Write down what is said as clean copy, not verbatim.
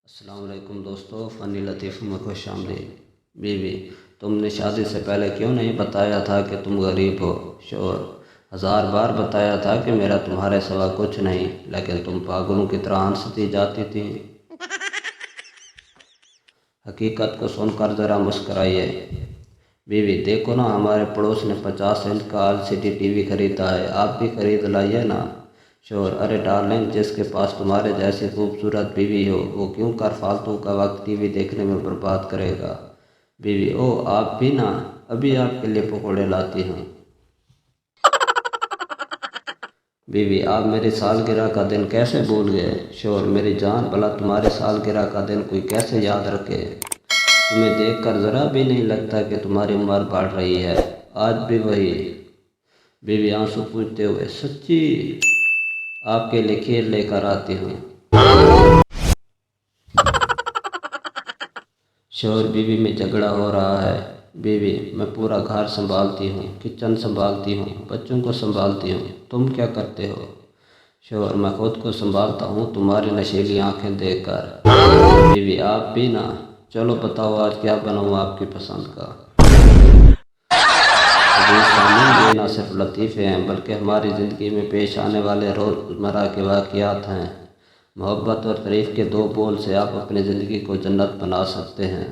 السلام علیکم دوستو، فنی لطیف میں خوش آمدید۔ بیوی: تم نے شادی سے پہلے کیوں نہیں بتایا تھا کہ تم غریب ہو؟ شوہر: 1000 بار بتایا تھا کہ میرا تمہارے سوا کچھ نہیں، لیکن تم پاگلوں کی طرح ہنستی جاتی تھی۔ حقیقت کو سن کر ذرا مسکرائیے۔ بیوی: دیکھو نا، ہمارے پڑوس نے 50 انچ کا LCD ٹی وی خریدا ہے، آپ بھی خرید لائیے نا۔ شوہر: ارے ڈارلنگ، جس کے پاس تمہارے جیسی خوبصورت بیوی ہو وہ کیوں کر فالتو کا وقت ٹی وی دیکھنے میں برباد کرے گا؟ بیوی: او آپ بھی نا، ابھی آپ کے لیے پکوڑے لاتی ہوں۔ بیوی: آپ میری سالگرہ کا دن کیسے بھول گئے؟ شوہر: میری جان، بھلا تمہاری سالگرہ کا دن کوئی کیسے یاد رکھے؟ تمہیں دیکھ کر ذرا بھی نہیں لگتا کہ تمہاری عمر بڑھ رہی ہے، آج بھی وہی۔ بیوی آنسو پوچھتے ہوئے: سچی؟ آپ کے لیے کھیر لے کر آتی ہوں۔ شوہر بیوی میں جھگڑا ہو رہا ہے۔ بیوی: میں پورا گھر سنبھالتی ہوں، کچن سنبھالتی ہوں، بچوں کو سنبھالتی ہوں، تم کیا کرتے ہو؟ شوہر: میں خود کو سنبھالتا ہوں تمہاری نشیلی آنکھیں دیکھ کر۔ بیوی: آپ بھی نا، چلو بتاؤ آج کیا بناؤں آپ کی پسند کا؟ عزیز سامعین، یہ نہ صرف لطیفے ہیں بلکہ ہماری زندگی میں پیش آنے والے روزمرہ کے واقعات ہیں۔ محبت اور تعریف کے 2 بول سے آپ اپنی زندگی کو جنت بنا سکتے ہیں۔